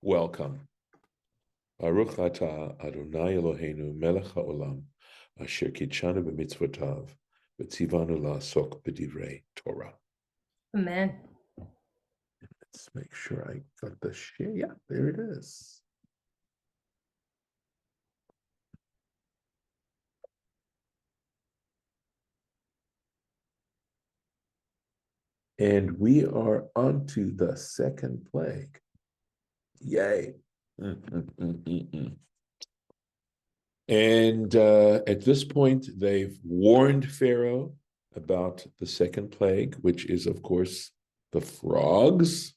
Welcome. Baruch atah Adonai Eloheinu melech haolam asher kitshanu b'mitzvotav v'tzivanu la'asok b'divrei Torah. Amen. Let's make sure I got the share. Yeah, there it is. And we are on to the second plague. Yay. And at this point, they've warned Pharaoh about the second plague, which is, of course, the frogs.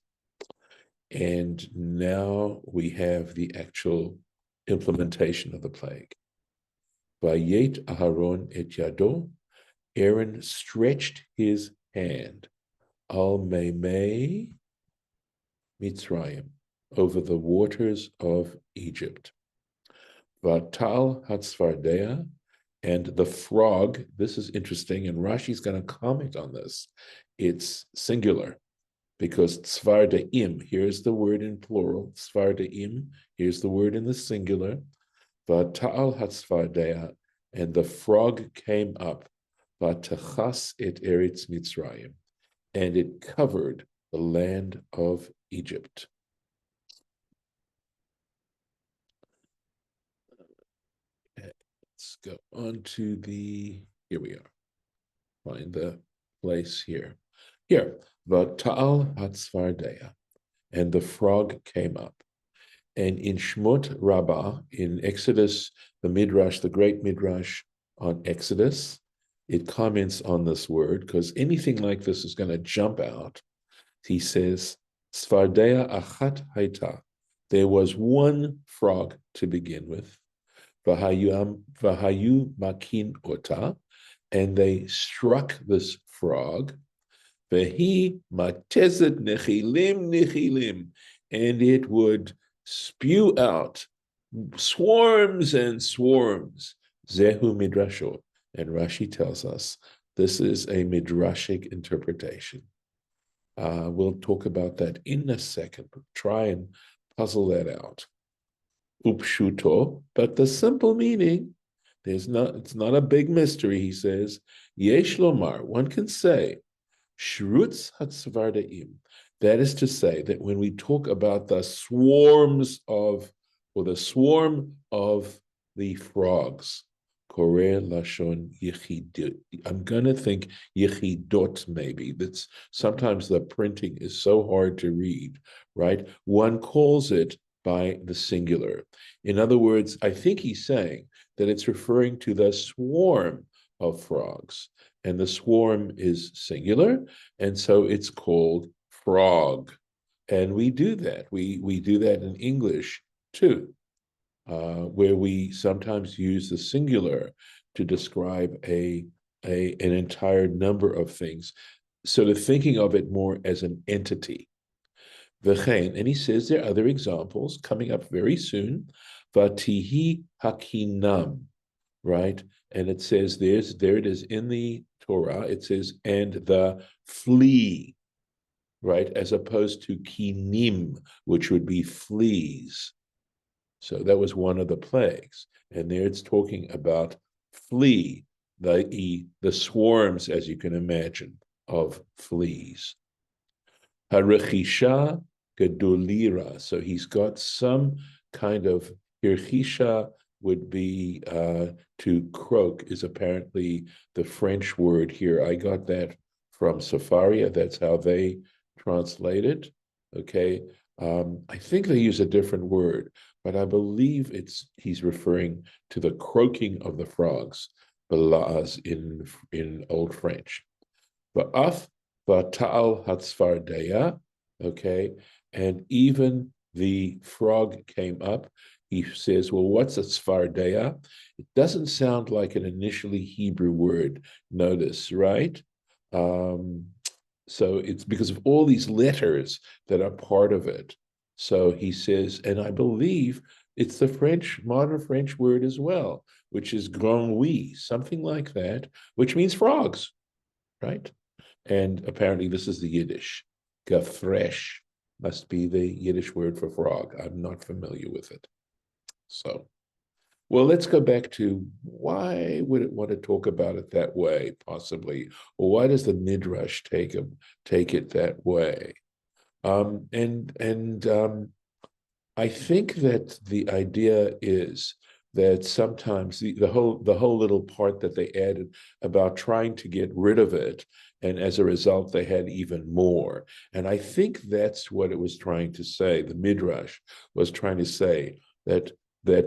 And now we have the actual implementation of the plague. Vayet Aharon et yado, Aaron stretched his hand, al meimei Mitzrayim, over the waters of Egypt. Vatal hatzvardea, and the frog, this is interesting, and Rashi's going to comment on this. It's singular, because tzvardeim, here's the word in plural, tzvardeim, here's the word in the singular, vatal hatzvardea, and the frog came up, vatachas et eretz Mitzrayim, and it covered the land of Egypt. Let's go on to here we are. Find the place here. Here, Vatal Hatzvardeya, and the frog came up. And in Shmot Rabbah, in Exodus, the Midrash, the great Midrash on Exodus, it comments on this word, because anything like this is going to jump out. He says, Svardeya achat haita. There was one frog to begin with. Vahayu makin ota, and they struck this frog. Vehi matezet nechilim, and it would spew out swarms and swarms. Zehu midrasho, and Rashi tells us this is a midrashic interpretation. We'll talk about that in a second. Try and puzzle that out. Upshuto, but the simple meaning, it's not a big mystery, he says. Yesh lomar, one can say, shrutz hatzvardaim. That is to say that when we talk about the swarm of the frogs, Koreh Lashon Yechidot. I'm going to think Yechidot maybe. That's sometimes the printing is so hard to read, right? One calls it by the singular. In other words, I think he's saying that it's referring to the swarm of frogs, and the swarm is singular, and so it's called frog. And we do that. We do that in English too, where we sometimes use the singular to describe an entire number of things, sort of thinking of it more as an entity. And he says there are other examples coming up very soon. Vatihi hakinam, right? And it says there it is in the Torah. It says, and the flea, right? As opposed to kinim, which would be fleas. So that was one of the plagues. And there it's talking about flea, the swarms, as you can imagine, of fleas. Harechisha gedolira. So he's got some kind of hirchisha, would be to croak, is apparently the French word here. I got that from Safaria. That's how they translate it. Okay. I think they use a different word, but I believe he's referring to the croaking of the frogs, balaz in Old French. Va'af va'tal hatzvardeya, okay, and even the frog came up. He says, well, what's a tzvardeya? It doesn't sound like an initially Hebrew word, notice, right? So it's because of all these letters that are part of it. So he says, and I believe it's the modern French word as well, which is grenouille, something like that, which means frogs, right? And apparently this is the Yiddish, gefresh, must be the Yiddish word for frog. I'm not familiar with it. So, well, let's go back to why would it want to talk about it that way, possibly, or why does the Midrash take it that way? I think that the idea is that sometimes the whole little part that they added about trying to get rid of it, and as a result they had even more. And I think that's what it was trying to say. The Midrash was trying to say that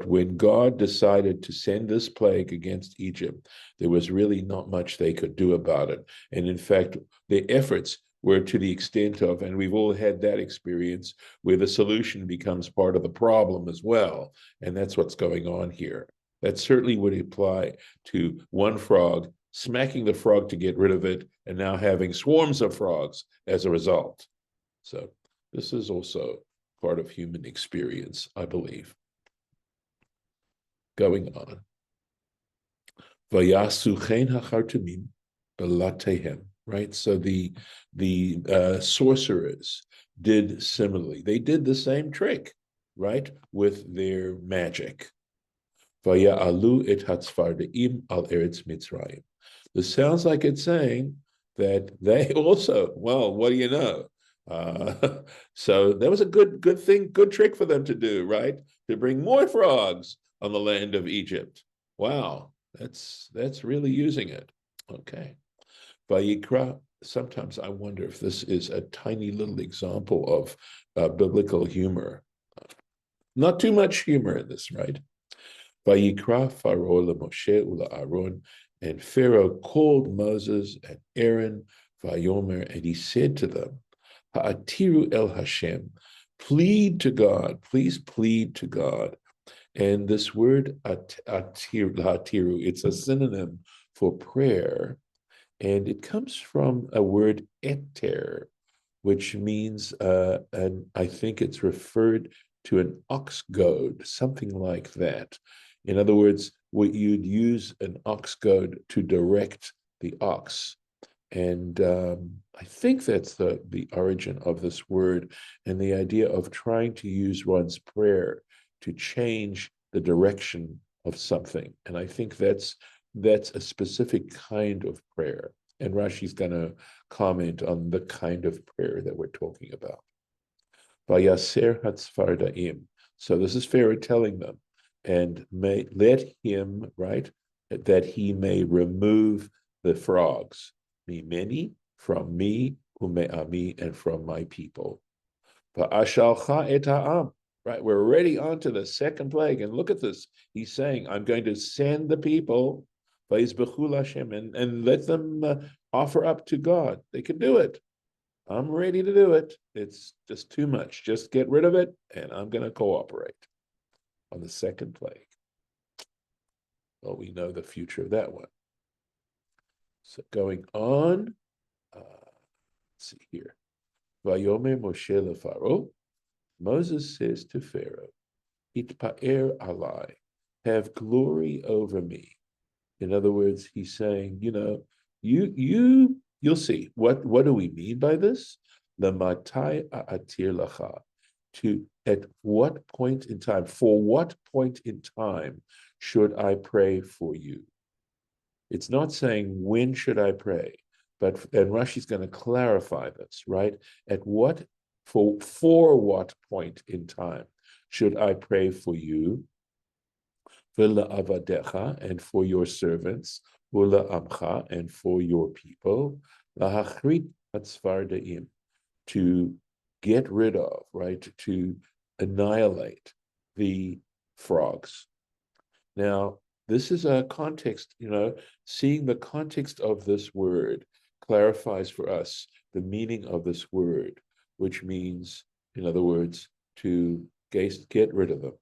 when God decided to send this plague against Egypt, there was really not much they could do about it. And in fact, their efforts were to the extent of, and we've all had that experience, where the solution becomes part of the problem as well. And that's what's going on here. That certainly would apply to one frog, smacking the frog to get rid of it, and now having swarms of frogs as a result. So this is also part of human experience, I believe. Going on. Vayasu chen hachartumim belatehem. Right, so the sorcerers did similarly. They did the same trick, right, with their magic. Vaya'alu et hatzfardeim al eretz Mitzrayim. This sounds like it's saying that they also, well, what do you know? So that was a good thing, good trick for them to do, right? To bring more frogs on the land of Egypt. Wow, that's really using it. Okay. Vayikra, sometimes I wonder if this is a tiny little example of biblical humor. Not too much humor in this, right? Vayikra Pharaoh Moshe ula Aaron, and Pharaoh called Moses and Aaron, Vayomer, and he said to them, Ha'atiru el Hashem, plead to God, please plead to God. And this word ha'atiru, it's a synonym for prayer. And it comes from a word eter, which means, and I think it's referred to an ox goad, something like that. In other words, you'd use an ox goad to direct the ox. And I think that's the origin of this word, and the idea of trying to use one's prayer to change the direction of something. And I think that's a specific kind of prayer. And Rashi's going to comment on the kind of prayer that we're talking about. Vayaser hatzfardaim. So this is Pharaoh telling them, and let him, right, that he may remove the frogs, mimeni, from me, ume'ami, and from my people. Va'ashalcha et ha'am. Right, we're already on to the second plague, and look at this. He's saying, I'm going to send the people, and let them offer up to God. They can do it. I'm ready to do it. It's just too much. Just get rid of it, and I'm going to cooperate on the second plague. Well, we know the future of that one. So going on, let's see here. Vayomer Moshe leFaro. Moses says to Pharaoh, Itpa'er alai, have glory over me. In other words, he's saying, you'll see. What do we mean by this? Lamatai atir lacha. At what point in time, for what point in time should I pray for you? It's not saying when should I pray, and Rashi's going to clarify this, right? For what point in time should I pray for you? V'la avadecha, and for your servants, v'la amcha, and for your people, lahachrit hatzfardaim, to get rid of, right, to annihilate the frogs. Now, this is a context, seeing the context of this word clarifies for us the meaning of this word, which means, in other words, to get rid of them,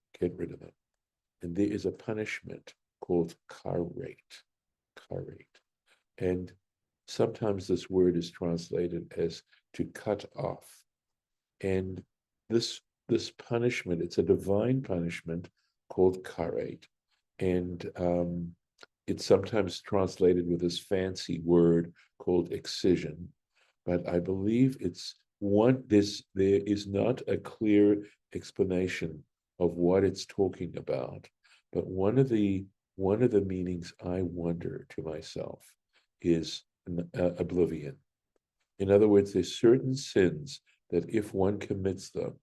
And there is a punishment called karet. And sometimes this word is translated as to cut off. And this punishment, it's a divine punishment called karet. And it's sometimes translated with this fancy word called excision. But I believe it's there is not a clear explanation of what it's talking about, but one of the meanings I wonder to myself is oblivion. In other words, there's certain sins that if one commits them,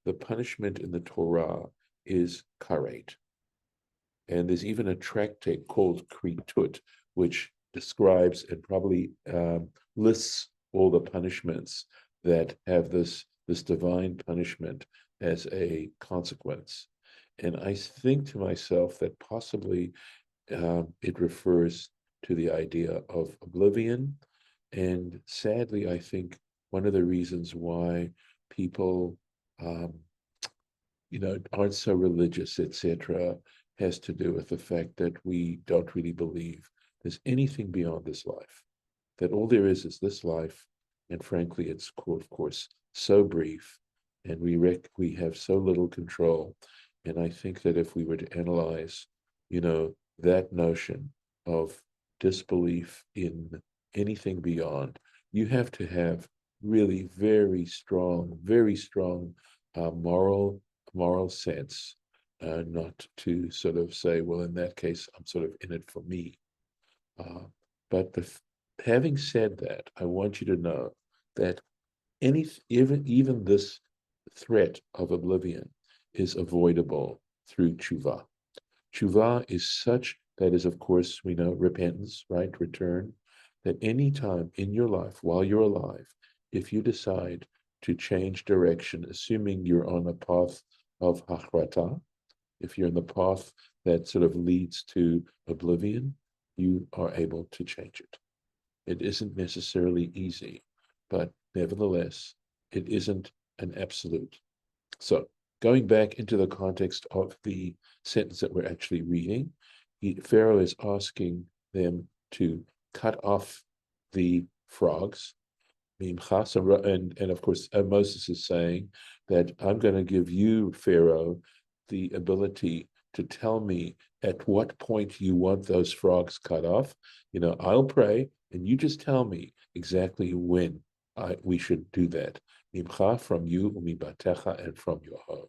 the punishment in the Torah is karet. And there's even a tractate called Kritut, which describes and probably lists all the punishments that have this divine punishment as a consequence. And I think to myself that possibly it refers to the idea of oblivion. And sadly, I think one of the reasons why people aren't so religious, etc., has to do with the fact that we don't really believe there's anything beyond this life, that all there is this life, and frankly, it's of course so brief, and we have so little control. And I think that if we were to analyze, that notion of disbelief in anything beyond, you have to have really very strong moral sense, not to sort of say, well, in that case, I'm sort of in it for me. But having said that, I want you to know that even this threat of oblivion is avoidable through tshuva. Tshuva is such that is, of course, we know repentance, right? Return. That any time in your life, while you're alive, if you decide to change direction, assuming you're on a path of hachrata, if you're in the path that sort of leads to oblivion, you are able to change it. It isn't necessarily easy, but nevertheless, it isn't an absolute. So going back into the context of the sentence that we're actually reading, Pharaoh is asking them to cut off the frogs. And of course, Moses is saying that I'm going to give you, Pharaoh, the ability to tell me at what point you want those frogs cut off. I'll pray, and you just tell me exactly when we should do that. Mimcha, from you, umibatecha, and from your home.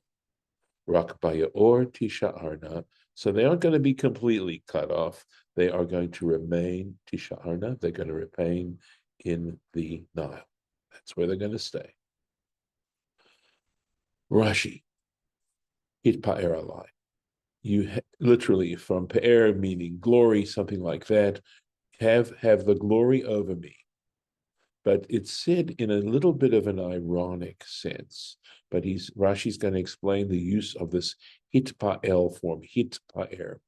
Rak bayaor tisha arna. So they aren't going to be completely cut off. They are going to remain tisha arna. They're going to remain in the Nile. That's where they're going to stay. Rashi, hit pa'er alai. You literally from pa'er meaning glory, something like that. Have the glory over me. But it's said in a little bit of an ironic sense. But Rashi's going to explain the use of this hit pa'el form, hit pa'er.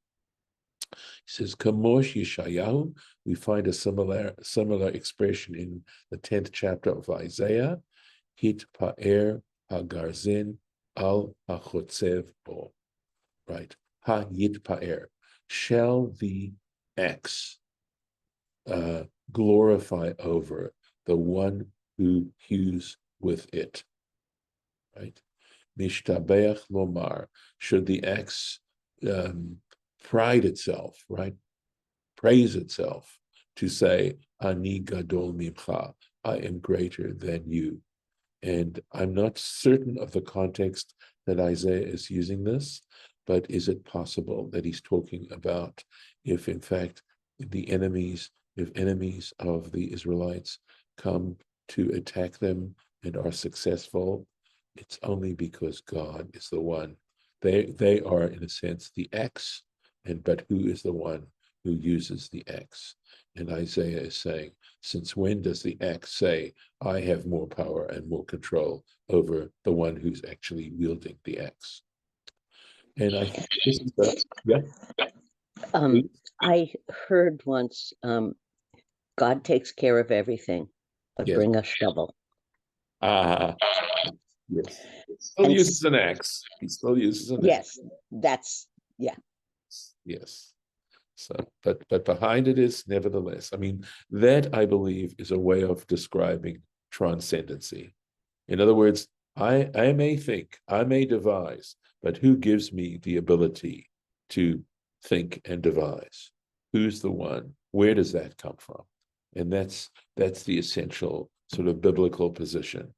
He says, Kamosh Yeshayahu, we find a similar expression in the 10th chapter of Isaiah, hit pa'er hagarzin al hachotzev bo. Right. Ha yit pa'er. Shall the axe glorify over the one who hews with it? Right. Mishtabeach lomar. Should the axe pride itself, right? Praise itself to say, Ani gadol mimcha, I am greater than you. And I'm not certain of the context that Isaiah is using this, but is it possible that he's talking about if in fact if enemies of the Israelites come to attack them and are successful, it's only because God is the one. They are, in a sense, the axe, but who is the one who uses the axe? And Isaiah is saying, since when does the axe say, I have more power and more control over the one who's actually wielding the axe? And I think this is yeah. I heard once, God takes care of everything, but Yes. bring a shovel. Yes. He still uses an axe. He still uses an axe. Yes, Yes. So, but behind it is nevertheless. I mean, that I believe is a way of describing transcendency. In other words, I may think, I may devise, but who gives me the ability to think and devise? Who's the one? Where does that come from? And that's the essential sort of biblical position,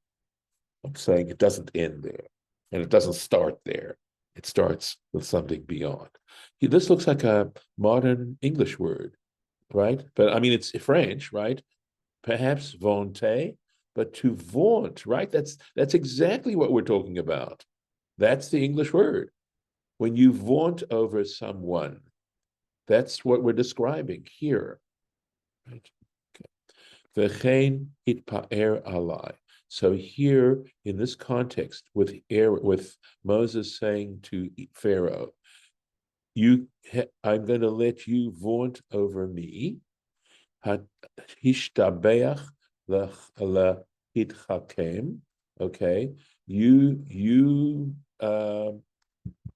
I'm saying it doesn't end there, and it doesn't start there. It starts with something beyond. This looks like a modern English word, right? But I mean, it's French, right? Perhaps vanter, but to vaunt, right? That's exactly what we're talking about. That's the English word. When you vaunt over someone, that's what we're describing here. Right? V'chein hitpa'er alai. So here, in this context, with Moses saying to Pharaoh, I'm going to let you vaunt over me. Hishtabeach hitchakem. Okay, you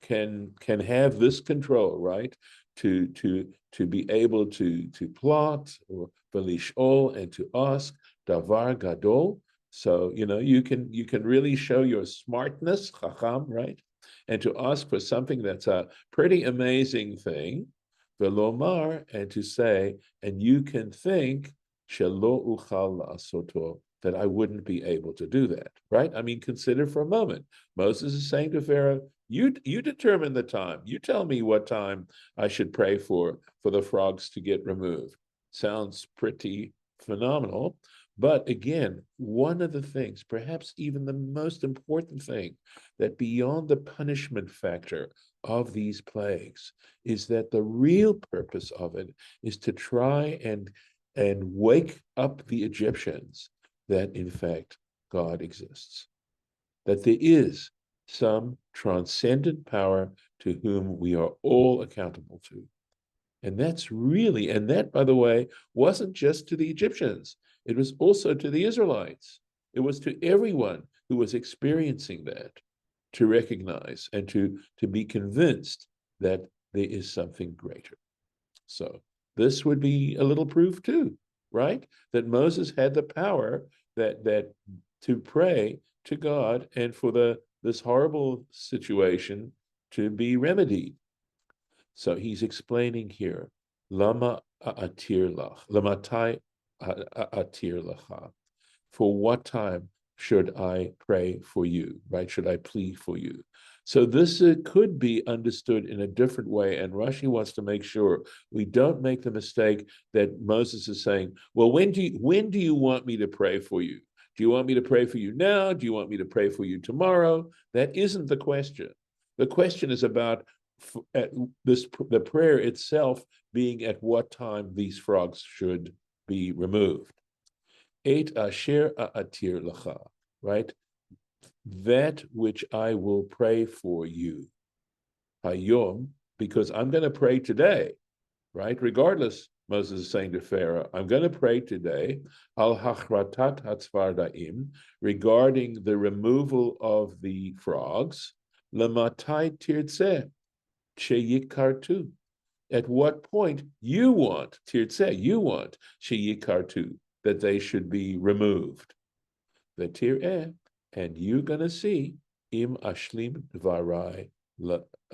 can have this control, right? To be able to plot or velishol and to ask davar gadol. So you can really show your smartness, chacham, right? And to ask for something that's a pretty amazing thing, velomar, and to say, and you can think shelo uchal la'asoto, that I wouldn't be able to do that, right? I mean, consider for a moment. Moses is saying to Pharaoh, you determine the time. You tell me what time I should pray for the frogs to get removed. Sounds pretty phenomenal. But again, one of the things, perhaps even the most important thing, that beyond the punishment factor of these plagues is that the real purpose of it is to try and wake up the Egyptians that in fact God exists, that there is some transcendent power to whom we are all accountable to. And that, by the way, wasn't just to the Egyptians. It was also to the Israelites. It was to everyone who was experiencing that to recognize and to be convinced that there is something greater. So this would be a little proof too, right? That Moses had the power that to pray to God and for this horrible situation to be remedied. So he's explaining here, Lama atir lach, lamatai atir lacha. For what time should I pray for you, right? Should I plead for you? So this could be understood in a different way, and Rashi wants to make sure we don't make the mistake that Moses is saying, well, when do you want me to pray for you? Do you want me to pray for you now? Do you want me to pray for you tomorrow? That isn't the question. The question is about the prayer itself being at what time these frogs should be removed. Et asher atir lacha, right? That which I will pray for you, hayom, because I'm going to pray today, right? Regardless, Moses is saying to Pharaoh, I'm going to pray today, al hachratat hatzvardaim, regarding the removal of the frogs, lematai tirtzeh, sheyikartu. At what point you want, tirtzeh, you want, sheyikartu, that they should be removed. The tir'eh, and you're going to see, im ashlim dvarai,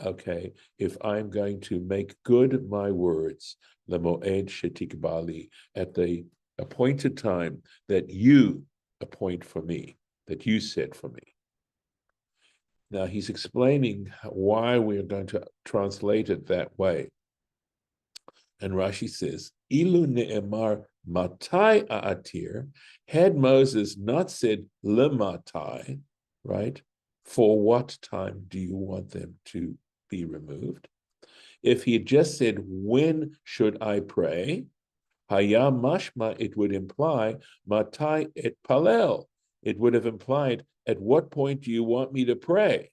okay, if I'm going to make good my words, lemoed shetikbali, at the appointed time that you appoint for me, that you set for me. Now he's explaining why we're going to translate it that way. And Rashi says, Ilu ne'emar matai a'atir, had Moses not said lematai, right? For what time do you want them to be removed? If he had just said, when should I pray? Haya mashma, it would imply matai et palel. It would have implied, at what point do you want me to pray?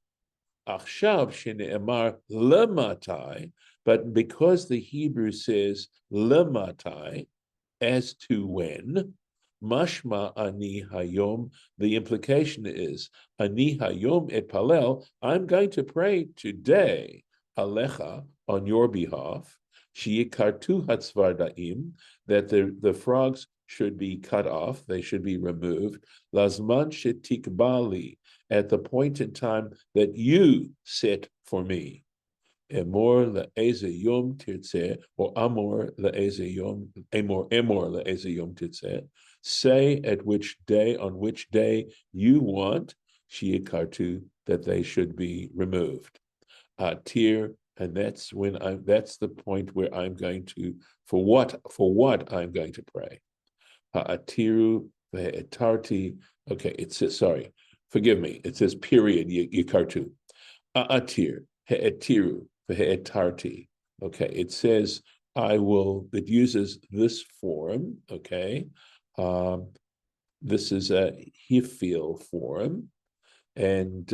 Achshav shene'emar lematai, but because the Hebrew says lematai, as to when, mashma ani hayom, the implication is ani hayom et palel, I'm going to pray today, alecha, on your behalf, sheyikartu hatzvardaim, that the frogs should be cut off, they should be removed, lazman shetikbali, at the point in time that you set for me. Emor le'eze yom tirtzeh, or amor le'eze yom, emor le'eze yom tirtzeh. Say at which day, on which day you want, shiikartu, that they should be removed. Atir, and that's that's the point where I'm going to, for what I'm going to pray. Atiru ve'etarti. Okay, it says, sorry, forgive me. It says period, yikartu. Atir, he'etiru ve'etarti. Okay, it says it uses this form, okay. This is a hifil form, and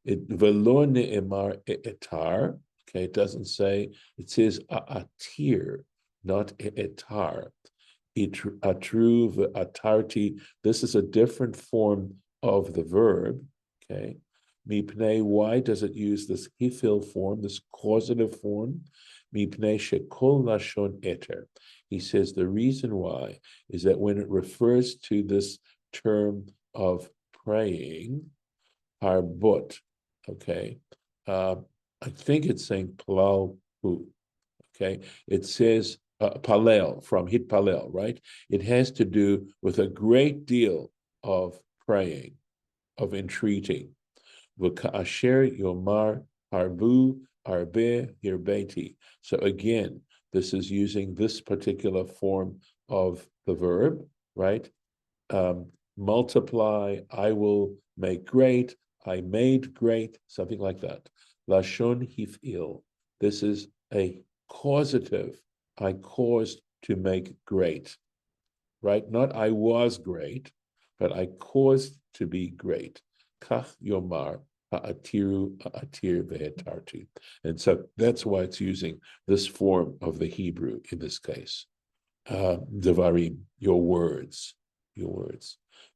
it velo ne'emar etar. Okay, it doesn't say, it says atir, not etar. Atru atarti. This is a different form of the verb. Okay, mipnei. Why does it use this hifil form, this causative form? Mipnei shekol lashon eter. He says the reason why is that when it refers to this term of praying, harbut, okay, I think it's saying palal hu, okay, it says palel, from hit palel, right? It has to do with a great deal of praying, of entreating. V'ka'asher yomar harbu arbe hirbeti. So again, this is using this particular form of the verb, right? Multiply, I will make great, I made great, something like that. Lashon hif'il. This is a causative. I caused to make great, right? Not I was great, but I caused to be great. Kach yomar ha'atiru ha'atir ve'etarti. And so that's why it's using this form of the Hebrew in this case. Devarim, your words.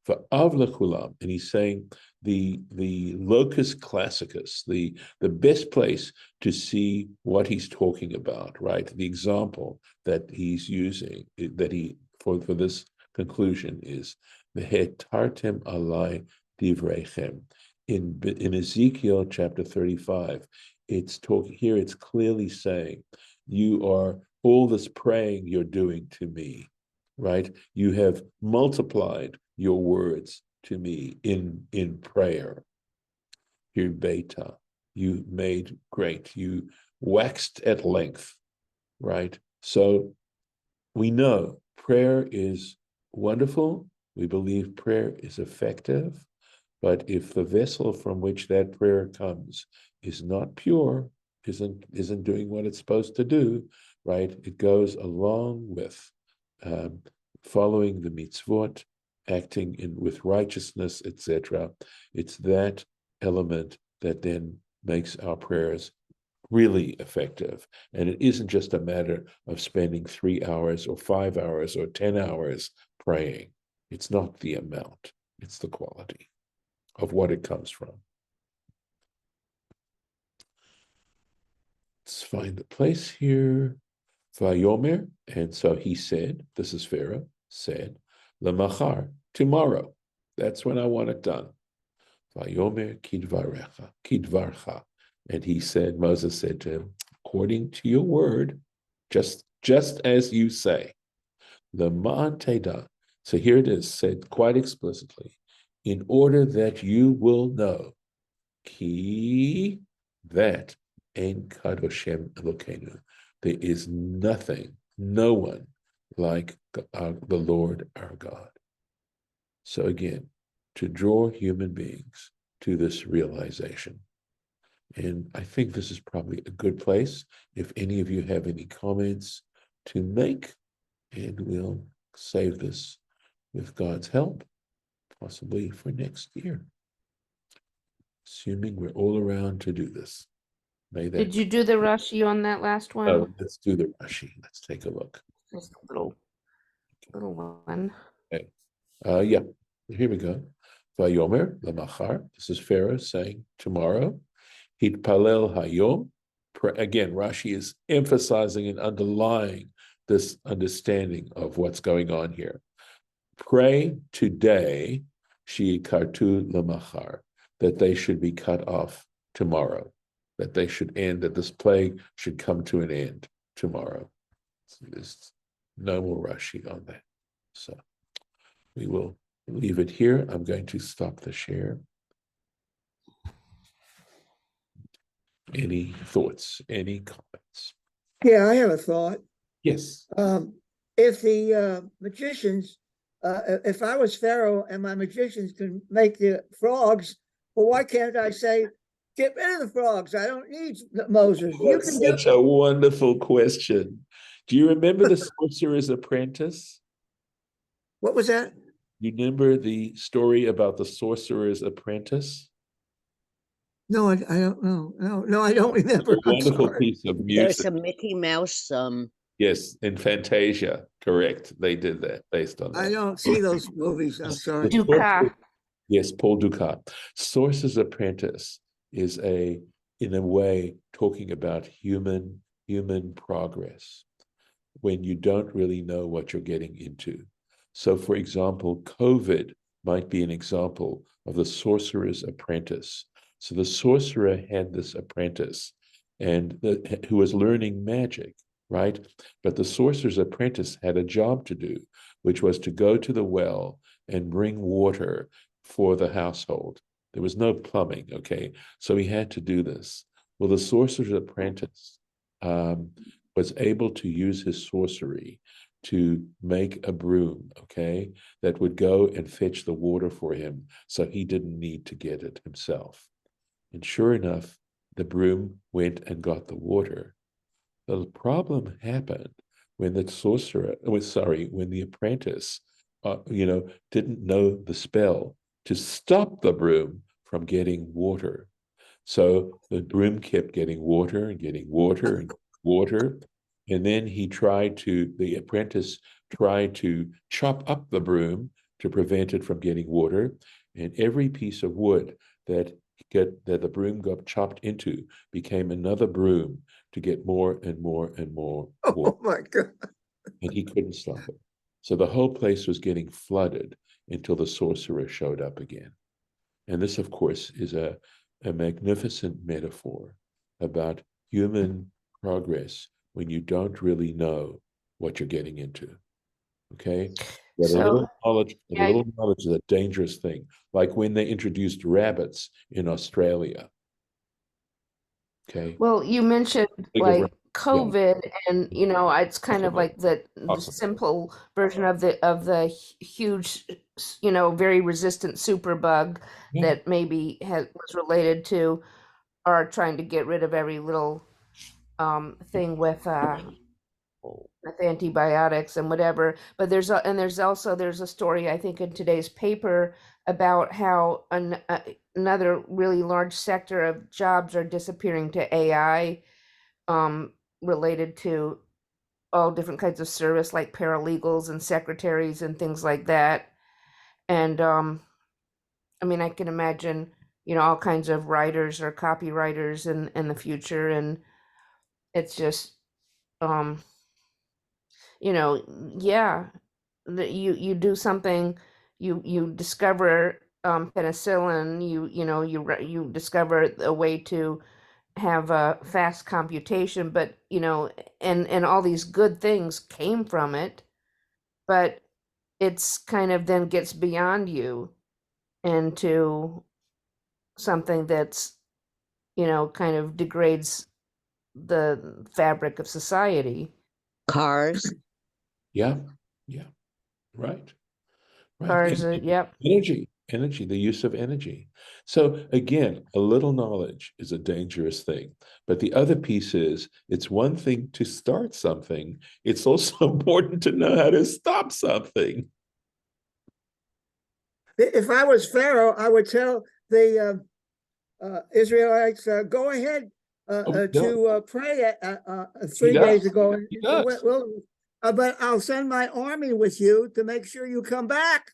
For Avlakulam, and he's saying the locus classicus, the best place to see what he's talking about, right? The example that he's using, that he for this conclusion is the Vehetartem alai divrechem. In Ezekiel chapter 35, it's talking here, it's clearly saying, you are all this praying you're doing to me, right? You have multiplied your words to me in prayer. Your beta, you made great, you waxed at length, right? So we know prayer is wonderful. We believe prayer is effective, but if the vessel from which that prayer comes is not pure, isn't doing what it's supposed to do, right? It goes along with following the mitzvot, acting with righteousness, etc. It's that element that then makes our prayers really effective. And it isn't just a matter of spending 3 hours or 5 hours or 10 hours praying. It's not the amount, it's the quality of what it comes from. Let's find the place here. Vayomer, and so he said, this is Pharaoh, said, Lemachar, tomorrow. That's when I want it done. Vayomer kidvarcha. And he said, Moses said to him, according to your word, just as you say. Lema'an teda. So here it is said quite explicitly, in order that you will know, ki, that ein kadoshem Elokeinu. There is nothing, no one like the Lord our God. So again, to draw human beings to this realization. And I think this is probably a good place. If any of you have any comments to make, and we'll save this with God's help, possibly for next year, assuming we're all around to do this. Did you do the Rashi on that last one? Oh, let's do the Rashi. Let's take a look. Just a little one. Okay. Yeah, here we go. Vayomer lemachar. This is Pharaoh saying tomorrow. Hitpalel hayom. Again, Rashi is emphasizing and underlying this understanding of what's going on here. Pray today, shikartu lemachar, that they should be cut off tomorrow, that they should end, that this plague should come to an end tomorrow. So there's no more Rashi on that. So we will leave it here. I'm going to stop the share. Any thoughts? Any comments? Yeah, I have a thought. Yes. If the magicians, if I was Pharaoh and my magicians can make the frogs, well, why can't I say, get rid of the frogs? I don't need Moses. You That's can do such a wonderful question. Do you remember the Sorcerer's Apprentice? What was that? You remember the story about the Sorcerer's Apprentice? No, I don't know. No, I don't remember. A wonderful piece of There's music. a Mickey Mouse. Yes, in Fantasia, correct. They did that based on that. I don't see those movies. I'm sorry. Dukas. Yes, Paul Dukas. Sorcerer's Apprentice is in a way, talking about human progress when you don't really know what you're getting into. So, for example, COVID might be an example of the Sorcerer's Apprentice. So the sorcerer had this apprentice who was learning magic, right? But the sorcerer's apprentice had a job to do, which was to go to the well and bring water for the household. There was no plumbing, okay? So he had to do this. Well, the sorcerer's apprentice was able to use his sorcery to make a broom, okay, that would go and fetch the water for him so he didn't need to get it himself. And sure enough, the broom went and got the water. The problem happened when the when the apprentice, didn't know the spell to stop the broom from getting water. So the broom kept getting water and getting water and water. And then the apprentice tried to chop up the broom to prevent it from getting water. And every piece of wood that the broom got chopped into became another broom to get more and more and more water. Oh my God. And he couldn't stop it. So the whole place was getting flooded until the sorcerer showed up again. And this, of course, is a magnificent metaphor about human progress when you don't really know what you're getting into. Okay? But a little knowledge is a dangerous thing. Like when they introduced rabbits in Australia. Okay. Well, you mentioned like COVID, and it's kind of like the simple version of the huge, very resistant superbug that maybe was related to, or trying to get rid of every little thing with antibiotics and whatever. But there's a story, I think, in today's paper about how another really large sector of jobs are disappearing to AI, related to all different kinds of service, like paralegals and secretaries and things like that. And I mean, I can imagine, all kinds of writers or copywriters in the future, and it's just yeah, you do something, you discover penicillin, you discover a way to have a fast computation, but and all these good things came from it, but it's kind of then gets beyond you into something that's kind of degrades the fabric of society. Cars. Yeah. Right. Cars, yep. Energy, the use of energy. So again, a little knowledge is a dangerous thing. But the other piece is, it's one thing to start something. It's also important to know how to stop something. If I was Pharaoh, I would tell the Israelites, go ahead to pray 3 days ago. But I'll send my army with you to make sure you come back.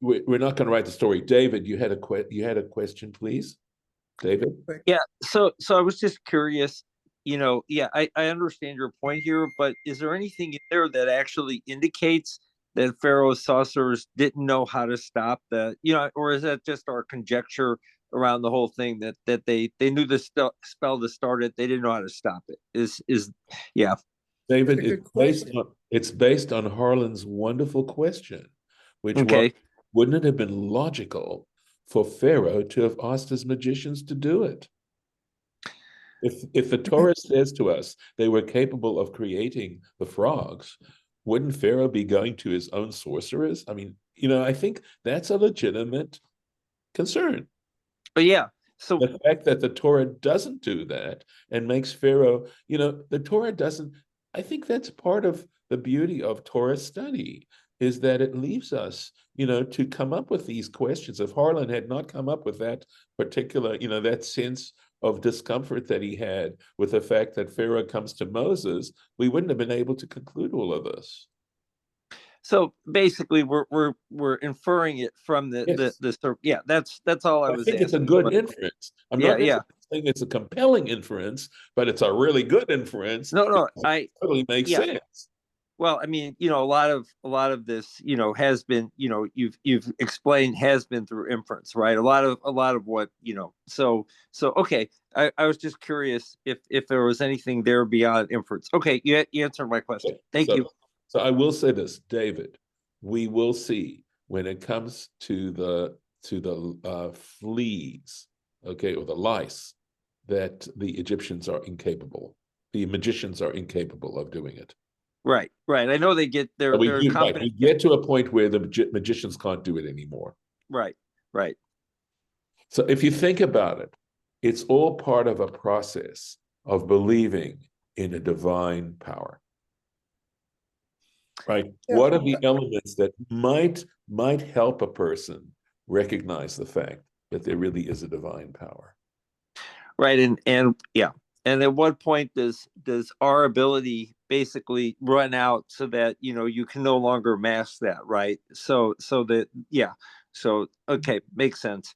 We're not going to write the story. David, you had a question, please. David? Yeah, so I was just curious, I understand your point here, but is there anything in there that actually indicates that Pharaoh's sorcerers didn't know how to stop that, or is that just our conjecture around the whole thing, that they knew the spell to start it, they didn't know how to stop it? Yeah. David, it's based on Harlan's wonderful question, which okay. wouldn't it have been logical for Pharaoh to have asked his magicians to do it. If the Torah says to us they were capable of creating the frogs, wouldn't Pharaoh be going to his own sorcerers? I mean, I think that's a legitimate concern. But yeah, so the fact that the Torah doesn't do that and makes Pharaoh, the Torah doesn't, I think that's part of the beauty of Torah study, is that it leaves us, to come up with these questions. If Harlan had not come up with that particular, that sense of discomfort that he had with the fact that Pharaoh comes to Moses, we wouldn't have been able to conclude all of this. So basically, we're inferring it from Yes. yeah. That's all I was think asking. It's a good inference. I'm Yeah, not saying it's a compelling inference, but it's a really good inference. No, it totally makes sense. Well, I mean, a lot of this, has been, you've explained has been through inference, right? A lot of what, so okay. I was just curious if there was anything there beyond inference. Okay, you answered my question. Thank you. So I will say this, David, we will see when it comes to the fleas, okay, or the lice, that the Egyptians are incapable. The magicians are incapable of doing it. Right. I know they get their confident. We get to a point where the magicians can't do it anymore. Right. So if you think about it, it's all part of a process of believing in a divine power. Right. Yeah. What are the elements that might help a person recognize the fact that there really is a divine power? Right. And yeah. And at what point does our ability basically run out so that you can no longer mask that, right? So that So okay, makes sense.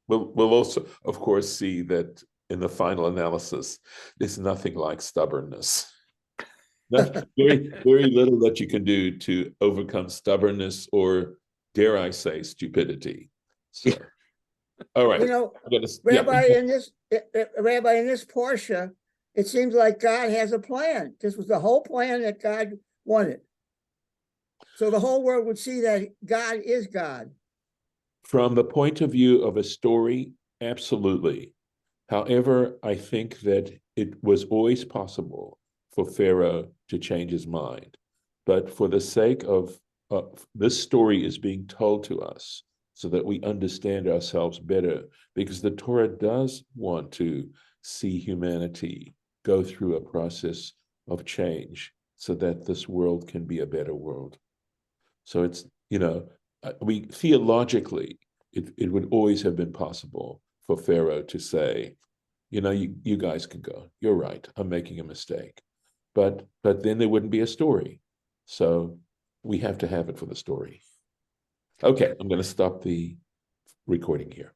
We'll also, of course, see that in the final analysis, there's nothing like stubbornness. Very, very little that you can do to overcome stubbornness, or dare I say, stupidity. So, all right. Rabbi, in this Parsha, it seems like God has a plan. This was the whole plan that God wanted. So the whole world would see that God is God. From the point of view of a story, absolutely. However, I think that it was always possible for Pharaoh to change his mind. But for the sake of this story is being told to us so that we understand ourselves better, because the Torah does want to see humanity go through a process of change so that this world can be a better world. So it's, we theologically, it would always have been possible for Pharaoh to say, you guys can go. You're right. I'm making a mistake. But then there wouldn't be a story. So we have to have it for the story. Okay, I'm going to stop the recording here.